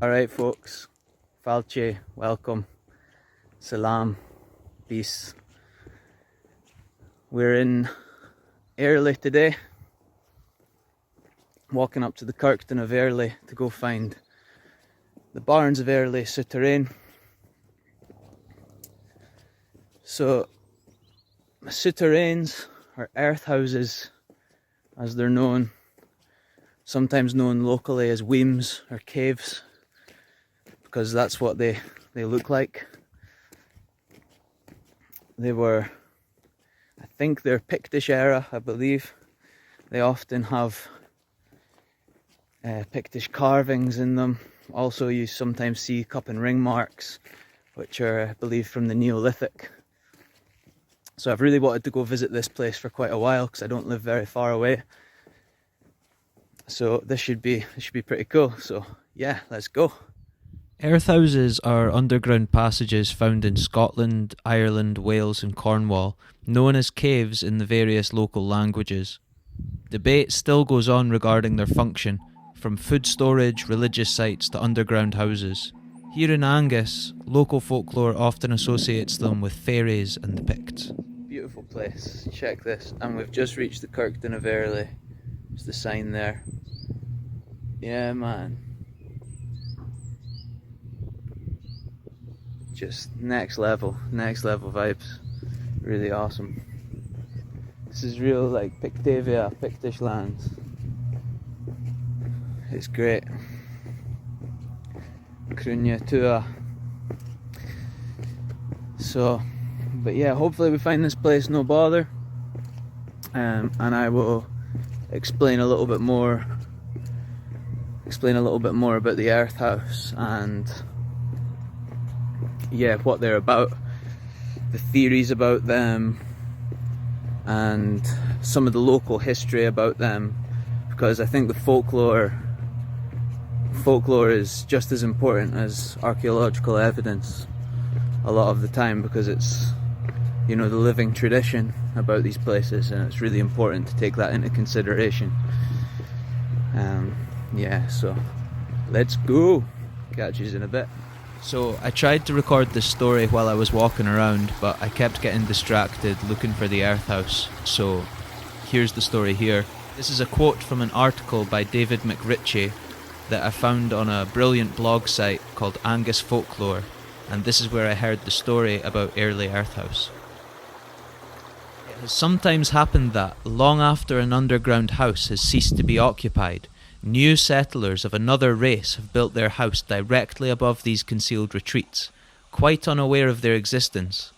Alright folks, Falche, welcome, salam, peace. We're in Airlie today, walking up to the Kirkton of Airlie to go find the Barns of Airlie Souterrain. So, souterrains, or earthhouses as they're known, sometimes known locally as weems or caves, because that's what they look like. They were, I think they're Pictish era, I believe. They often have Pictish carvings in them. Also you sometimes see cup and ring marks, which are, I believe, from the Neolithic. So I've really wanted to go visit this place for quite a while because I don't live very far away. So this should be pretty cool. So yeah, let's go. Earthhouses are underground passages found in Scotland, Ireland, Wales and Cornwall, known as caves in the various local languages. Debate still goes on regarding their function, from food storage, religious sites to underground houses. Here in Angus, local folklore often associates them with fairies and the Picts. Beautiful place, check this. And we've just reached the Kirkton of Airlie. There's the sign there. Yeah man. Just next level vibes. Really awesome. This is real like Pictavia, Pictish lands. It's great. Crunya Tua. So, but yeah, hopefully we find this place no bother. And I will explain a little bit more about the Earthouse and yeah, what they're about, the theories about them, and some of the local history about them, because I think the folklore is just as important as archaeological evidence a lot of the time, because it's, you know, the living tradition about these places, and it's really important to take that into consideration. Yeah, so let's go. Catch you in a bit. So I tried to record this story while I was walking around, but I kept getting distracted looking for the Earthouse, so here's the story here. This is a quote from an article by David McRitchie that I found on a brilliant blog site called Angus Folklore, and this is where I heard the story about Airlie Earthouse. It has sometimes happened that, long after an underground house has ceased to be occupied, new settlers of another race have built their house directly above these concealed retreats, quite unaware of their existence.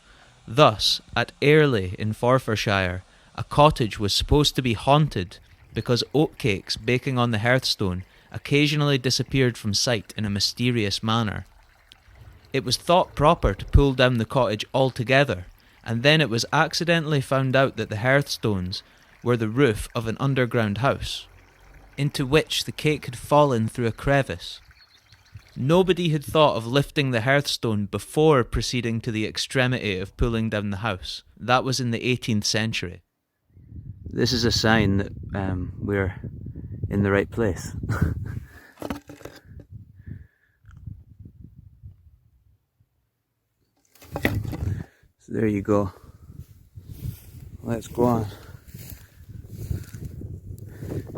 Thus, at Airlie in Forfarshire, a cottage was supposed to be haunted because oatcakes baking on the hearthstone occasionally disappeared from sight in a mysterious manner. It was thought proper to pull down the cottage altogether, and then it was accidentally found out that the hearthstones were the roof of an underground house, into which the cake had fallen through a crevice. Nobody had thought of lifting the hearthstone before proceeding to the extremity of pulling down the house. That was in the 18th century. This is a sign that we're in the right place. So there you go. Let's go on.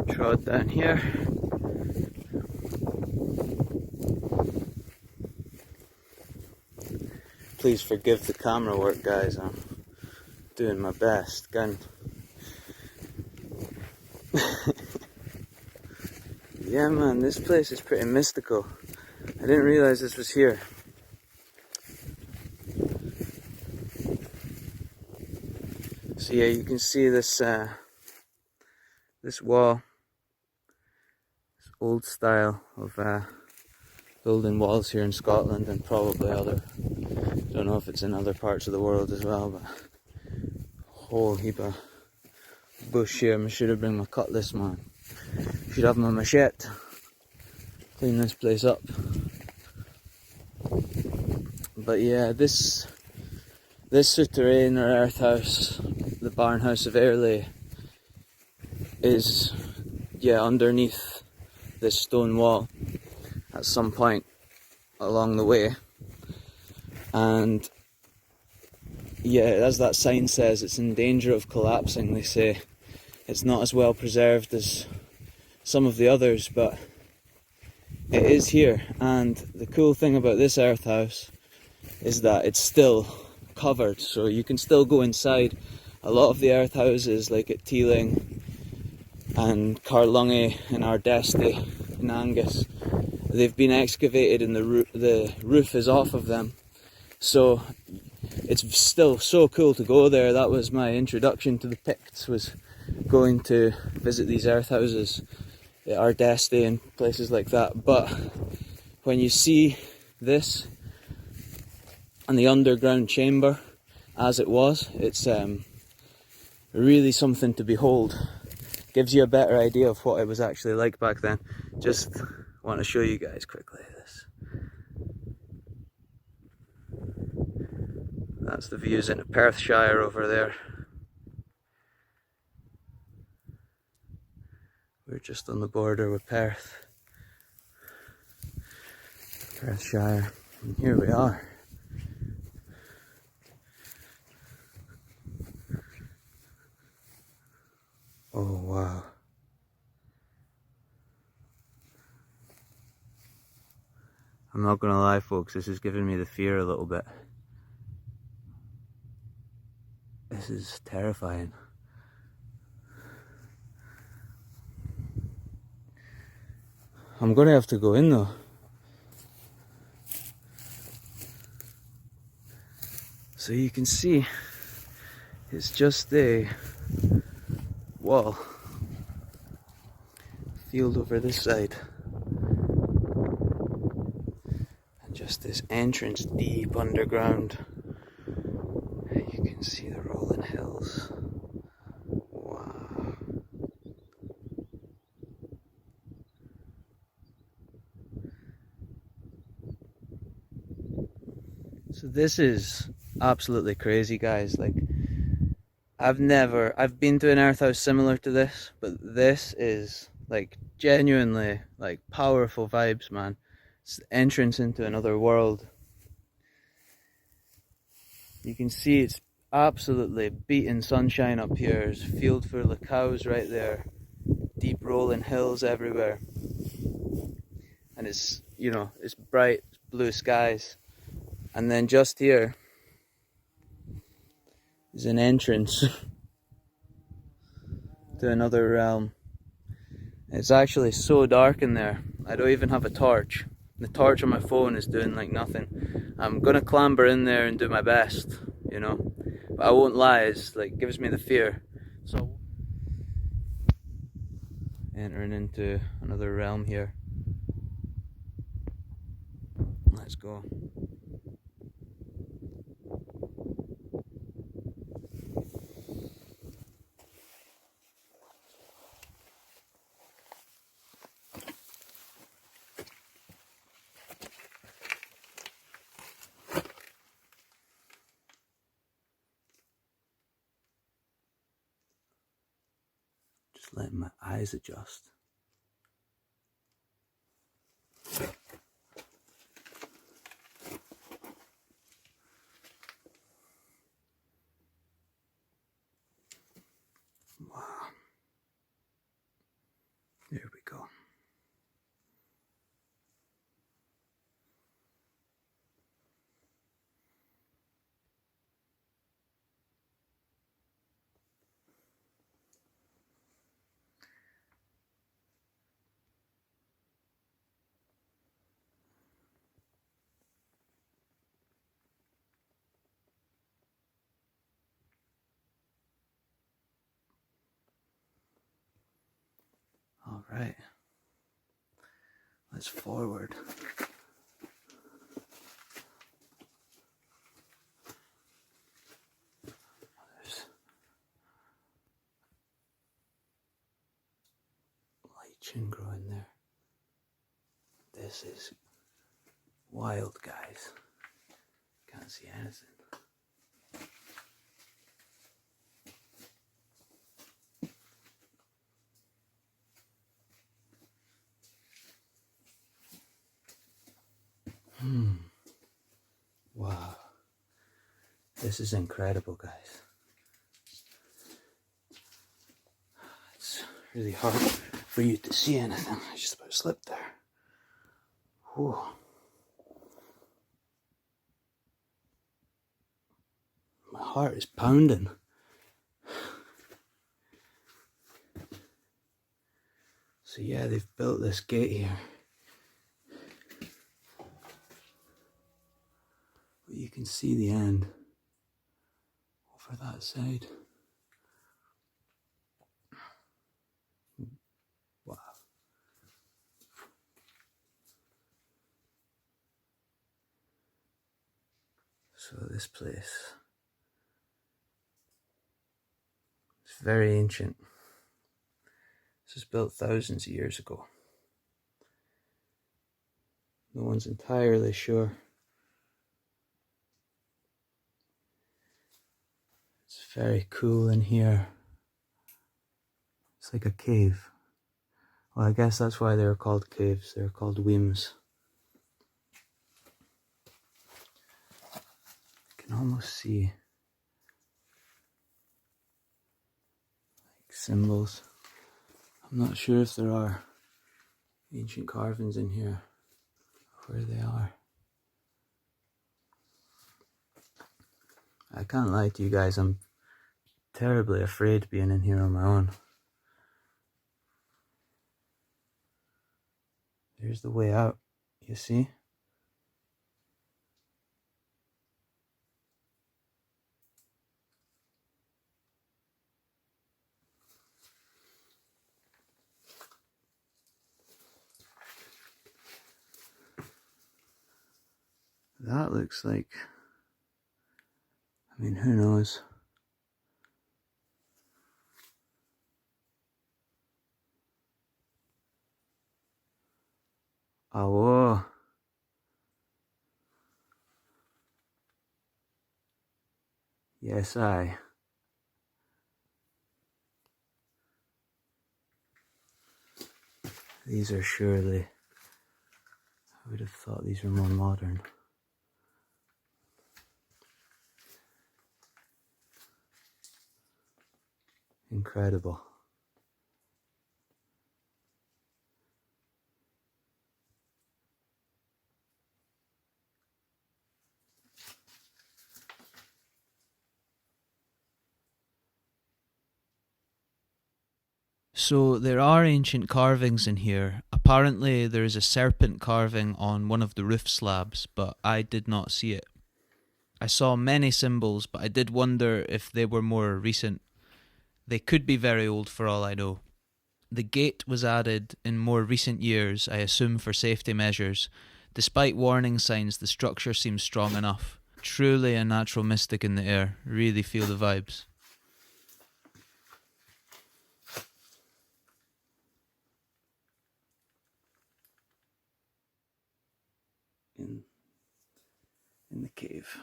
Trod down here. Please forgive the camera work, guys. I'm doing my best. Gun. Yeah man, this place is pretty mystical. I didn't realise this was here. So yeah, you can see this this wall, this old style of building walls here in Scotland, and probably other, don't know if it's in other parts of the world as well, but whole heap of bush here. I should have bring my cutlass, man. Should have my machete. Clean this place up. But yeah, this souterrain or earthhouse, the Barn House of Airlie, is underneath this stone wall at some point. along the way, and yeah, as that sign says, it's in danger of collapsing. They say it's not as well preserved as some of the others, but it is here. And the cool thing about this Earthouse is that it's still covered, so you can still go inside. A lot of the Earthhouses, like at Teeling and Carlungy and Ardesti in Angus, they've been excavated and the roof is off of them. So it's still so cool to go there. That was my introduction to the Picts, was going to visit these Earthhouses at Ardesti and places like that. But when you see this and the underground chamber as it was, it's really something to behold. Gives you a better idea of what it was actually like back then. Just want to show you guys quickly this. That's the views into Perthshire over there. We're just on the border with Perth. Perthshire. And here we are. Oh wow. I'm not gonna lie folks, this is giving me the fear a little bit. This is terrifying. I'm gonna have to go in though. So you can see, it's just a wall. Field over this side. And just this entrance deep underground. You can see the rolling hills. Wow. So this is absolutely crazy, guys. Like, I've been to an Earthhouse similar to this, but this is like genuinely like powerful vibes, man. It's the entrance into another world. You can see it's absolutely beating sunshine up here. There's a field full of cows right there. Deep rolling hills everywhere. And it's, you know, it's bright blue skies. And then just here is an entrance to another realm. It's actually so dark in there. I don't even have a torch. The torch on my phone is doing like nothing. I'm gonna clamber in there and do my best, you know. But I won't lie, it's like gives me the fear. So entering into another realm here. Let's go. Just letting my eyes adjust. Wow. There we go. All right. Let's forward. There's lichen growing there. This is wild, guys. Can't see anything. Wow. This is incredible, guys. It's really hard for you to see anything. I just about slipped there. Whew. My heart is pounding. So yeah, they've built this gate here. But you can see the end over that side. Wow. So this place is very ancient. This was built thousands of years ago. No one's entirely sure. It's very cool in here. It's like a cave. Well, I guess that's why they're called caves. They're called weems. You can almost see like symbols. I'm not sure if there are ancient carvings in here, where they are. I can't lie to you guys, I'm terribly afraid being in here on my own. There's the way out, you see? That looks like, I mean, who knows? Oh, whoa. Yes, I. These are surely, I would have thought these were more modern. Incredible. So there are ancient carvings in here. Apparently there is a serpent carving on one of the roof slabs, but I did not see it. I saw many symbols, but I did wonder if they were more recent. They could be very old for all I know. The gate was added in more recent years, I assume for safety measures. Despite warning signs, the structure seems strong enough. Truly a natural mystic in the air. Really feel the vibes. In the cave.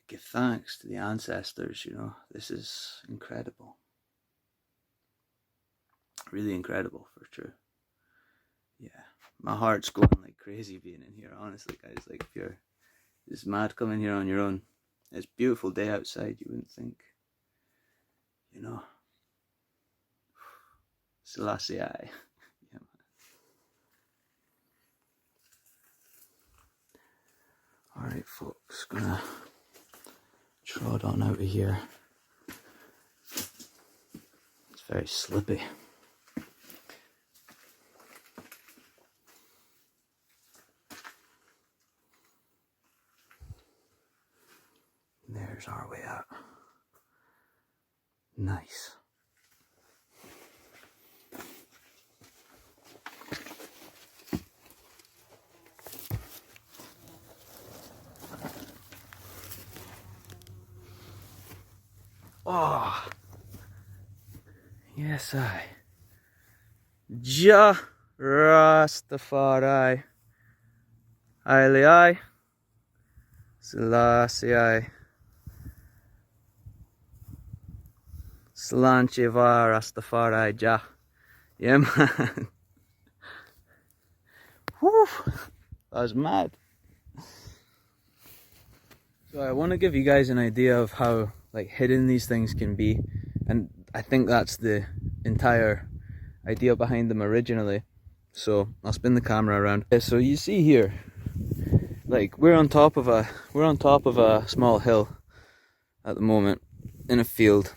Give thanks to the ancestors, you know. This is incredible. Really incredible, for sure. Yeah, my heart's going like crazy being in here, honestly, guys. Like, if you're just mad coming here on your own. It's a beautiful day outside, you wouldn't think. You know. Selassie I. Yeah, alright, folks, gonna trot on out of here. It's very slippy. There's our way out. Nice. Oh, yes, I. Ràs Tefari Dia. Selassie I. Slàinte Rastafari Dia. Yeah, man. Whew, that was mad. So I want to give you guys an idea of how like hidden these things can be, and I think that's the entire idea behind them originally. So I'll spin the camera around. So you see here, like we're on top of a small hill at the moment in a field.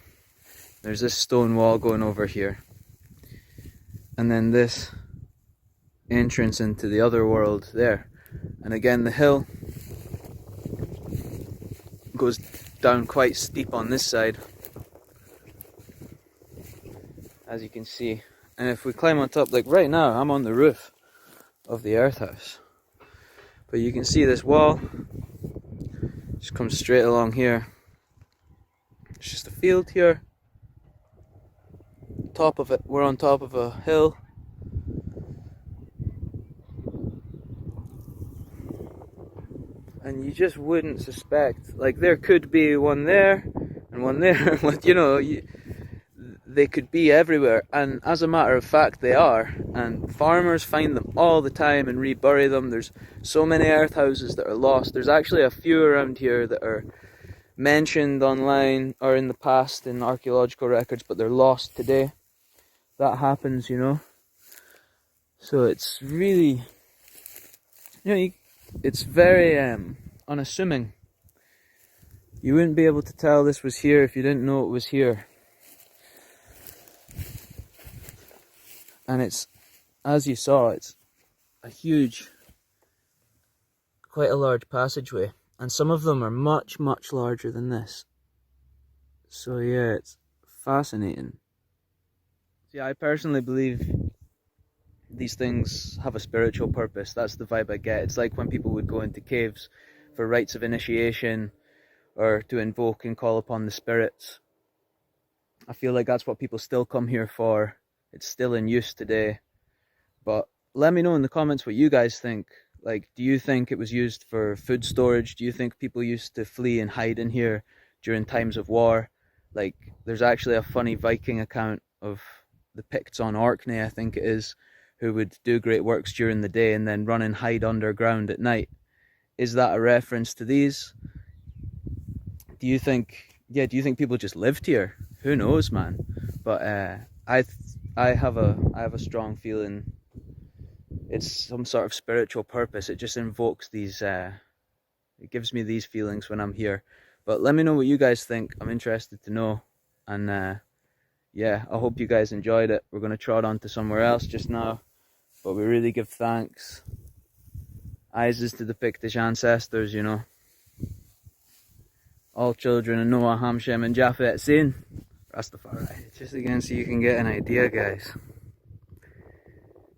There's this stone wall going over here, and then this entrance into the other world there, and again the hill goes down quite steep on this side, as you can see. And if we climb on top, like right now I'm on the roof of the Earthouse, but you can see this wall just comes straight along here. It's just a field here. Top of it, we're on top of a hill. And you just wouldn't suspect, like there could be one there and one there, you know, they could be everywhere, and as a matter of fact they are, and farmers find them all the time and rebury them. There's so many earth houses that are lost. There's actually a few around here that are mentioned online or in the past in archaeological records, but they're lost today. That happens, you know. So it's really, you know, it's very unassuming. You wouldn't be able to tell this was here if you didn't know it was here. And it's, as you saw, it's a huge, quite a large passageway, and some of them are much, much larger than this. So yeah, it's fascinating. Yeah, I personally believe these things have a spiritual purpose. That's the vibe I get. It's like when people would go into caves for rites of initiation or to invoke and call upon the spirits. I feel like that's what people still come here for. It's still in use today. But let me know in the comments what you guys think. Like, do you think it was used for food storage? Do you think people used to flee and hide in here during times of war? Like, there's actually a funny Viking account of the Picts on Orkney, I think it is, who would do great works during the day and then run and hide underground at night. Is that a reference to these? Do you think people just lived here? Who knows, man? But I have a strong feeling it's some sort of spiritual purpose. It just invokes these, it gives me these feelings when I'm here. But let me know what you guys think. I'm interested to know. And yeah, I hope you guys enjoyed it. We're going to trot on to somewhere else just now, but we really give thanks. Isis to the Pictish ancestors, you know. All children of Noah, Ham, Shem and Japheth sin. Rastafari. Just again so you can get an idea, guys.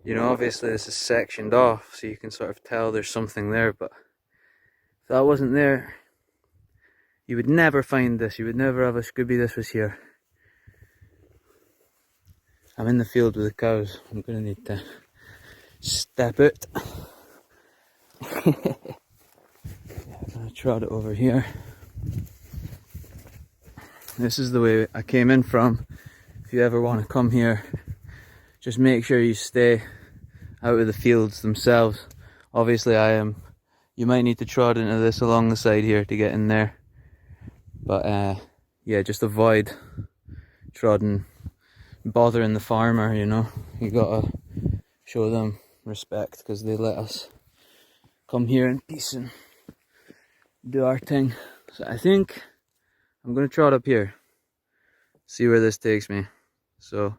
You know, obviously this is sectioned off, so you can sort of tell there's something there, but if that wasn't there, you would never find this. You would never have a Scooby this was here. I'm in the field with the cows. I'm going to need to step out. I'm going to trot it over here. This is the way I came in from. If you ever want to come here, just make sure you stay out of the fields themselves. Obviously you might need to trot into this along the side here to get in there. But yeah, just avoid bothering the farmer, you know. You gotta show them respect because they let us come here in peace and do our thing. So I think I'm gonna trot up here, see where this takes me. So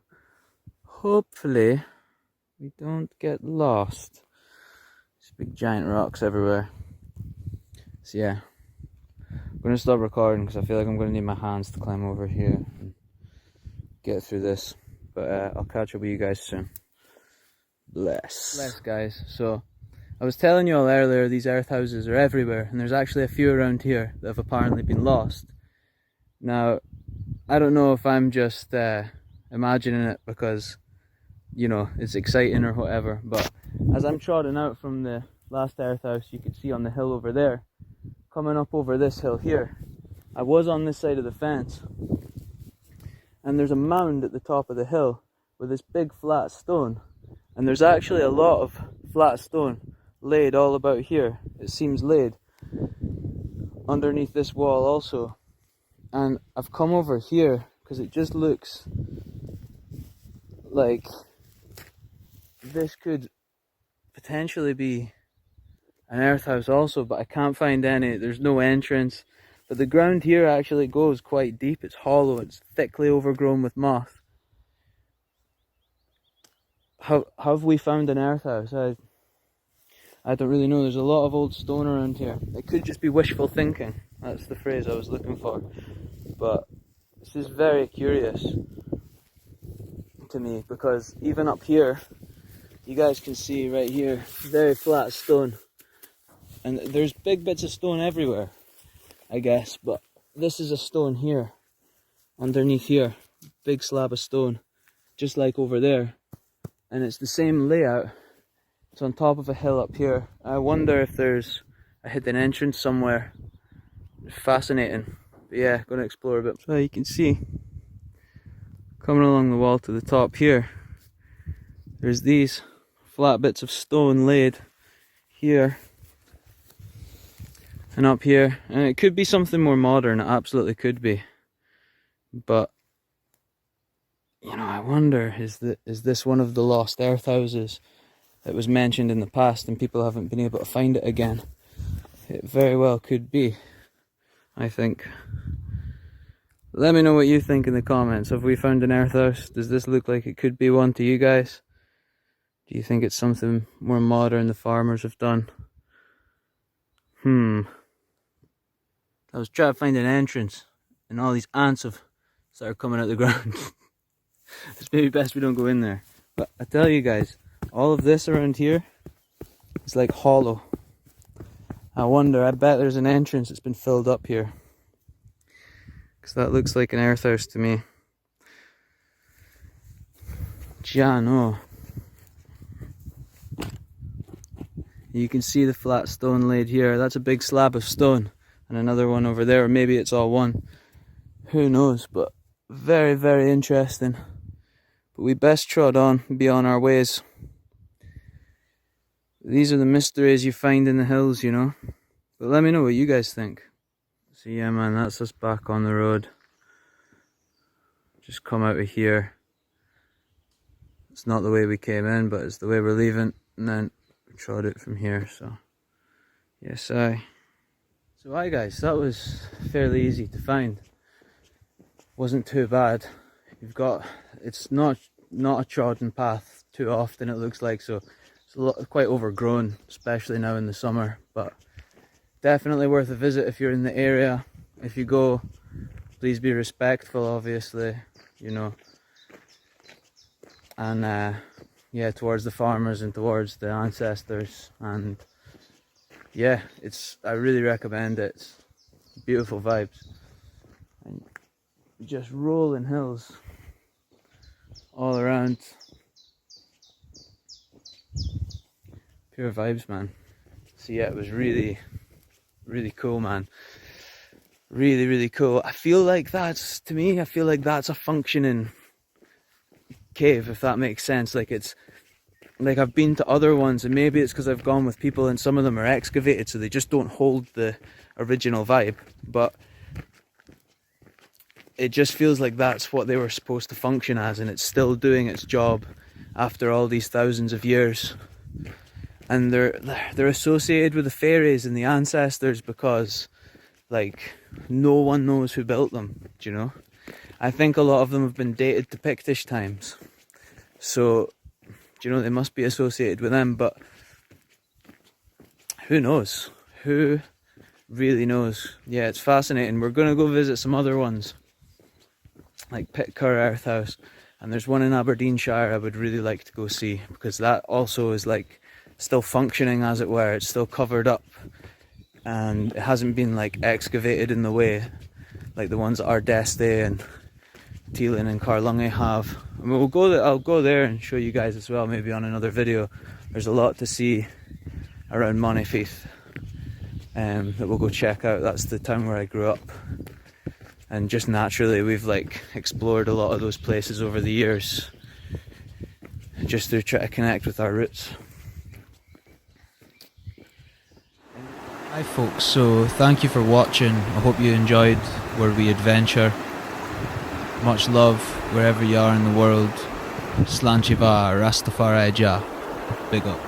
hopefully we don't get lost. There's big giant rocks everywhere. So yeah, I'm gonna stop recording because I feel like I'm gonna need my hands to climb over here and get through this. But I'll catch up with you guys soon. Bless guys. So I was telling you all earlier, these earth houses are everywhere, and there's actually a few around here that have apparently been lost. Now, I don't know if I'm just imagining it because, you know, it's exciting or whatever, but as I'm trotting out from the last earth house, you can see on the hill over there, coming up over this hill here, I was on this side of the fence, and there's a mound at the top of the hill with this big flat stone, and there's actually a lot of flat stone laid all about here. It seems laid underneath this wall also, and I've come over here because it just looks like this could potentially be an earth house also, but I can't find any. There's no entrance, but the ground here actually goes quite deep. It's hollow, it's thickly overgrown with moss. Have we found an earth house? I don't really know. There's a lot of old stone around here. It could just be wishful thinking. That's the phrase I was looking for. But this is very curious to me, because even up here, you guys can see right here, very flat stone. And there's big bits of stone everywhere, I guess. But this is a stone here, underneath here. Big slab of stone, just like over there. And it's the same layout. It's on top of a hill up here. I wonder if there's a hidden entrance somewhere. It's fascinating. But yeah, going to explore a bit. So you can see, coming along the wall to the top here, there's these flat bits of stone laid here and up here. And it could be something more modern, it absolutely could be. But, you know, I wonder, is this one of the lost earth houses that was mentioned in the past and people haven't been able to find it again? It very well could be, I think. Let me know what you think in the comments. Have we found an earth house? Does this look like it could be one to you guys? Do you think it's something more modern the farmers have done? I was trying to find an entrance and all these ants have started coming out of the ground. It's maybe best we don't go in there. But I tell you guys, all of this around here is like hollow. I wonder, I bet there's an entrance that's been filled up here, because that looks like an earth house to me. Ja, no. You can see the flat stone laid here. That's a big slab of stone, and another one over there, or maybe it's all one. Who knows, but very, very interesting. But we best trot on and be on our ways. These are the mysteries you find in the hills, you know. But let me know what you guys think. So yeah, man, that's us back on the road. Just come out of here. It's not the way we came in, but it's the way we're leaving. And then we trod it from here, so. Yes, So hi guys, that was fairly easy to find. Wasn't too bad. It's not a trodden path too often, it looks like, so it's quite overgrown, especially now in the summer, but definitely worth a visit if you're in the area. If you go, please be respectful, obviously, you know, and yeah, towards the farmers and towards the ancestors. And yeah, I really recommend it. It's beautiful vibes, and just rolling hills all around. Pure vibes, man. So yeah, it was really, really cool, man. Really, really cool. I feel like that's a functioning cave, if that makes sense. Like, it's like, I've been to other ones, and maybe it's because I've gone with people and some of them are excavated, so they just don't hold the original vibe, but it just feels like that's what they were supposed to function as, and it's still doing its job after all these thousands of years. And they're associated with the fairies and the ancestors because, like, no one knows who built them, do you know? I think a lot of them have been dated to Pictish times, so, do you know, they must be associated with them, but who knows? Who really knows? Yeah, it's fascinating. We're going to go visit some other ones, like Earthouse House, and there's one in Aberdeenshire I would really like to go see, because that also is like still functioning, as it were. It's still covered up and it hasn't been like excavated in the way like the ones that Ardeste and Teelan and Carlunga have. I mean, I'll go there and show you guys as well, maybe on another video. There's a lot to see around Montefiore that we'll go check out. That's the town where I grew up. And just naturally we've like explored a lot of those places over the years, just to try to connect with our roots. Hi folks, so thank you for watching. I hope you enjoyed where we adventure. Much love wherever you are in the world. Slàinte Ràs Tefari Dia. Big up.